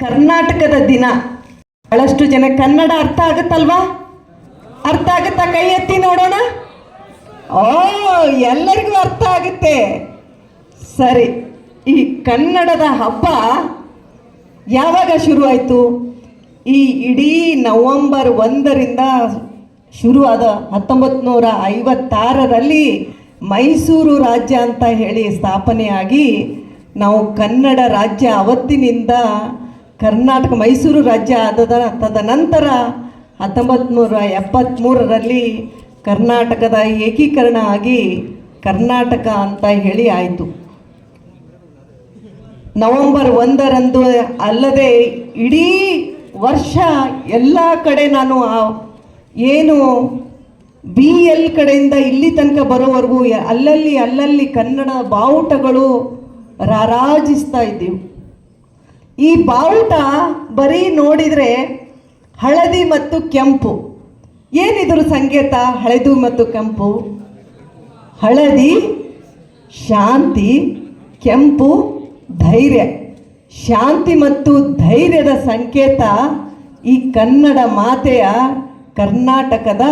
ಕರ್ನಾಟಕದ ದಿನ. ಬಹಳಷ್ಟು ಜನ ಕನ್ನಡ ಅರ್ಥ ಆಗುತ್ತಲ್ವಾ? ಅರ್ಥ ಆಗುತ್ತಾ? ಕೈ ಎತ್ತಿ ನೋಡೋಣ. ಓ, ಎಲ್ಲರಿಗೂ ಅರ್ಥ ಆಗುತ್ತೆ. ಸರಿ, ಈ ಕನ್ನಡದ ಹಬ್ಬ ಯಾವಾಗ ಶುರುವಾಯಿತು? ಈ ಇಡೀ ನವೆಂಬರ್ 1ರಿಂದ ಶುರುವಾದ 1956ರಲ್ಲಿ ಮೈಸೂರು ರಾಜ್ಯ ಅಂತ ಹೇಳಿ ಸ್ಥಾಪನೆಯಾಗಿ ನಾವು ಕನ್ನಡ ರಾಜ್ಯ ಅವತ್ತಿನಿಂದ ಕರ್ನಾಟಕ ಮೈಸೂರು ರಾಜ್ಯ ಆದ ತದನಂತರ 1973ರಲ್ಲಿ ಕರ್ನಾಟಕದ ಏಕೀಕರಣ ಆಗಿ ಕರ್ನಾಟಕ ಅಂತ ಹೇಳಿ ಆಯಿತು. ನವೆಂಬರ್ 1ರಂದು ಅಲ್ಲದೆ ಇಡೀ ವರ್ಷ ಎಲ್ಲ ಕಡೆ ನಾನು ಏನು BL ಕಡೆಯಿಂದ ಇಲ್ಲಿ ತನಕ ಬರೋವರೆಗೂ ಅಲ್ಲಲ್ಲಿ ಕನ್ನಡ ಬಾವುಟಗಳು ರಾರಾಜಿಸ್ತಾ ಇದ್ದೀವಿ. ಈ ಬಾವುಟ ಬರೀ ನೋಡಿದರೆ ಹಳದಿ ಮತ್ತು ಕೆಂಪು. ಏನಿದ್ರ ಸಂಕೇತ? ಹಳದಿ ಮತ್ತು ಕೆಂಪು. ಹಳದಿ ಶಾಂತಿ, ಕೆಂಪು ಧೈರ್ಯ. ಶಾಂತಿ ಮತ್ತು ಧೈರ್ಯದ ಸಂಕೇತ ಈ ಕನ್ನಡ ಮಾತೆಯ ಕರ್ನಾಟಕದ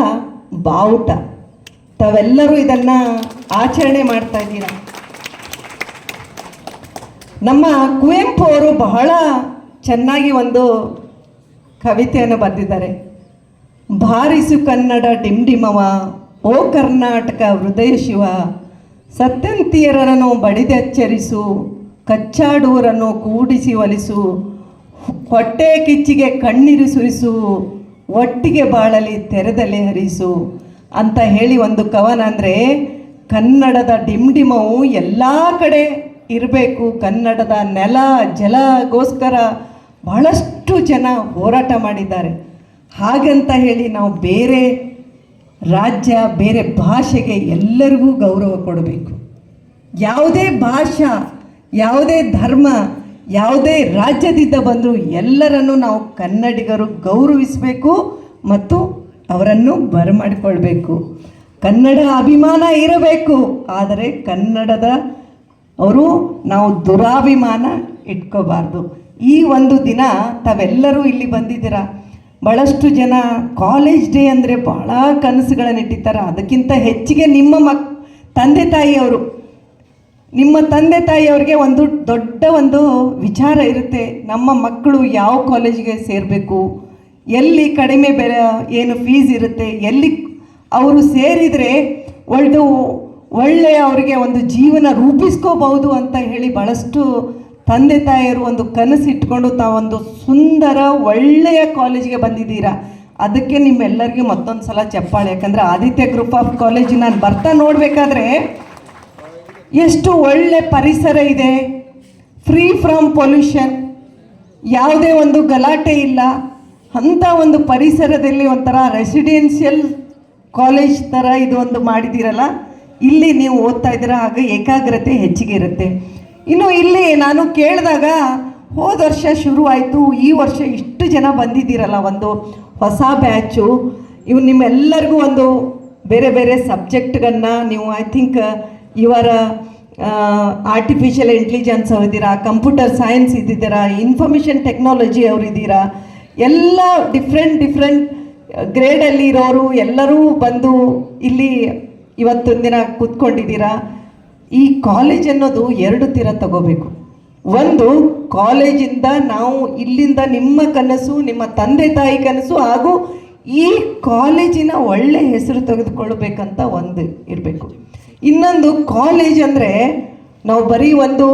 ಬಾವುಟ. ತಾವೆಲ್ಲರೂ ಇದನ್ನು ಆಚರಣೆ ಮಾಡ್ತಾ ಇದ್ದೀರ. ನಮ್ಮ ಕುವೆಂಪು ಅವರು ಬಹಳ ಚೆನ್ನಾಗಿ ಒಂದು ಕವಿತೆಯನ್ನು ಬರೆದಿದ್ದಾರೆ. ಬಾರಿಸು ಕನ್ನಡ ಡಿಂಡಿಮವ, ಓ ಕರ್ನಾಟಕ ಹೃದಯ ಶಿವ, ಸತ್ಯಂತಿಯರನ್ನು ಬಡಿದೆಚ್ಚರಿಸು, ಕಚ್ಚಾಡುವರನ್ನು ಕೂಡಿಸಿ ಒಲಿಸು, ಹೊಟ್ಟೆ ಕಿಚ್ಚಿಗೆ ಕಣ್ಣೀರು ಸುರಿಸು, ಒಟ್ಟಿಗೆ ಬಾಳಲಿ ತೆರೆದಲೆ ಹರಿಸು ಅಂತ ಹೇಳಿ ಒಂದು ಕವನ. ಅಂದರೆ ಕನ್ನಡದ ಡಿಂಡಿಮವು ಎಲ್ಲ ಕಡೆ ಇರಬೇಕು. ಕನ್ನಡದ ನೆಲ ಜಲಗೋಸ್ಕರ ಬಹಳಷ್ಟು ಜನ ಹೋರಾಟ ಮಾಡಿದ್ದಾರೆ. ಹಾಗಂತ ಹೇಳಿ ನಾವು ಬೇರೆ ರಾಜ್ಯ ಬೇರೆ ಭಾಷೆಗೆ ಎಲ್ಲರಿಗೂ ಗೌರವ ಕೊಡಬೇಕು. ಯಾವುದೇ ಭಾಷಾ, ಯಾವುದೇ ಧರ್ಮ, ಯಾವುದೇ ರಾಜ್ಯದಿಂದ ಬಂದರೂ ಎಲ್ಲರನ್ನು ನಾವು ಕನ್ನಡಿಗರು ಗೌರವಿಸಬೇಕು ಮತ್ತು ಅವರನ್ನು ಬರಮಾಡಿಕೊಳ್ಬೇಕು. ಕನ್ನಡ ಅಭಿಮಾನ ಇರಬೇಕು, ಆದರೆ ಕನ್ನಡದ ಅವರು ನಾವು ದುರಾಭಿಮಾನ ಇಟ್ಕೋಬಾರ್ದು. ಈ ಒಂದು ದಿನ ತಾವೆಲ್ಲರೂ ಇಲ್ಲಿ ಬಂದಿದ್ದೀರ. ಭಾಳಷ್ಟು ಜನ ಕಾಲೇಜ್ ಡೇ ಅಂದರೆ ಭಾಳ ಕನಸುಗಳನ್ನು ಇಟ್ಟಿರ್ತಾರೆ. ಅದಕ್ಕಿಂತ ಹೆಚ್ಚಿಗೆ ನಿಮ್ಮ ತಂದೆ ತಾಯಿಯವರು, ನಿಮ್ಮ ತಂದೆ ತಾಯಿಯವ್ರಿಗೆ ಒಂದು ದೊಡ್ಡ ಒಂದು ವಿಚಾರ ಇರುತ್ತೆ. ನಮ್ಮ ಮಕ್ಕಳು ಯಾವ ಕಾಲೇಜಿಗೆ ಸೇರಬೇಕು, ಎಲ್ಲಿ ಕಡಿಮೆ ಬೆಲೆ ಏನು ಫೀಸ್ ಇರುತ್ತೆ, ಎಲ್ಲಿ ಅವರು ಸೇರಿದರೆ ಒಳ್ಳೆಯ ಅವರಿಗೆ ಒಂದು ಜೀವನ ರೂಪಿಸ್ಕೋಬಹುದು ಅಂತ ಹೇಳಿ ಭಾಳಷ್ಟು ತಂದೆ ತಾಯಿಯರು ಒಂದು ಕನಸು ಇಟ್ಕೊಂಡು ತಾವೊಂದು ಸುಂದರ ಒಳ್ಳೆಯ ಕಾಲೇಜಿಗೆ ಬಂದಿದ್ದೀರಾ. ಅದಕ್ಕೆ ನಿಮ್ಮೆಲ್ಲರಿಗೂ ಮತ್ತೊಂದು ಸಲ ಚಪ್ಪಾಳೆ. ಯಾಕಂದರೆ ಆದಿತ್ಯ ಗ್ರೂಪ್ ಆಫ್ ಕಾಲೇಜ್ ನಾನು ಬರ್ತಾ ನೋಡಬೇಕಾದ್ರೆ ಎಷ್ಟು ಒಳ್ಳೆ ಪರಿಸರ ಇದೆ. ಫ್ರೀ ಫ್ರಮ್ ಪೊಲ್ಯೂಷನ್, ಯಾವುದೇ ಒಂದು ಗಲಾಟೆ ಇಲ್ಲ. ಅಂಥ ಒಂದು ಪರಿಸರದಲ್ಲಿ ಒಂಥರ ರೆಸಿಡೆನ್ಷಿಯಲ್ ಕಾಲೇಜ್ ಥರ ಇದು ಒಂದು ಮಾಡಿದ್ದೀರಲ್ಲ. ಇಲ್ಲಿ ನೀವು ಓದ್ತಾ ಇದ್ದೀರಾ, ಆಗ ಏಕಾಗ್ರತೆ ಹೆಚ್ಚಿಗೆ ಇರುತ್ತೆ. ಇನ್ನು ಇಲ್ಲಿ ನಾನು ಕೇಳಿದಾಗ ಹೋದ ವರ್ಷ ಶುರುವಾಯಿತು, ಈ ವರ್ಷ ಇಷ್ಟು ಜನ ಬಂದಿದ್ದೀರಲ್ಲ, ಒಂದು ಹೊಸ ಬ್ಯಾಚು. ಇವು ನಿಮ್ಮೆಲ್ಲರಿಗೂ ಒಂದು ಬೇರೆ ಬೇರೆ ಸಬ್ಜೆಕ್ಟ್ಗಳನ್ನು ನೀವು ಐ ಥಿಂಕ್ ಇವರ ಆರ್ಟಿಫಿಷಿಯಲ್ ಇಂಟೆಲಿಜೆನ್ಸ್ ಅವರಿದ್ದೀರಾ, ಕಂಪ್ಯೂಟರ್ ಸೈನ್ಸ್ ಇದ್ದಿದ್ದೀರಾ, ಇನ್ಫಾರ್ಮೇಷನ್ ಟೆಕ್ನಾಲಜಿ ಅವರಿದ್ದೀರಾ, ಎಲ್ಲ ಡಿಫ್ರೆಂಟ್ ಗ್ರೇಡಲ್ಲಿ ಇರೋರು ಎಲ್ಲರೂ ಬಂದು ಇಲ್ಲಿ ಇವತ್ತೊಂದು ದಿನ ಕೂತ್ಕೊಂಡಿದ್ದೀರಾ. ಈ ಕಾಲೇಜ್ ಅನ್ನೋದು 2 ತೀರ ತಗೋಬೇಕು. ಒಂದು, ಕಾಲೇಜಿಂದ ನಾವು ಇಲ್ಲಿಂದ ನಿಮ್ಮ ಕನಸು, ನಿಮ್ಮ ತಂದೆ ತಾಯಿ ಕನಸು ಹಾಗೂ ಈ ಕಾಲೇಜಿನ ಒಳ್ಳೆ ಹೆಸರು ತೆಗೆದುಕೊಳ್ಬೇಕಂತ ಒಂದು ಇರಬೇಕು. ಇನ್ನೊಂದು, ಕಾಲೇಜ್ ಅಂದರೆ ನಾವು ಬರೀ ಒಂದು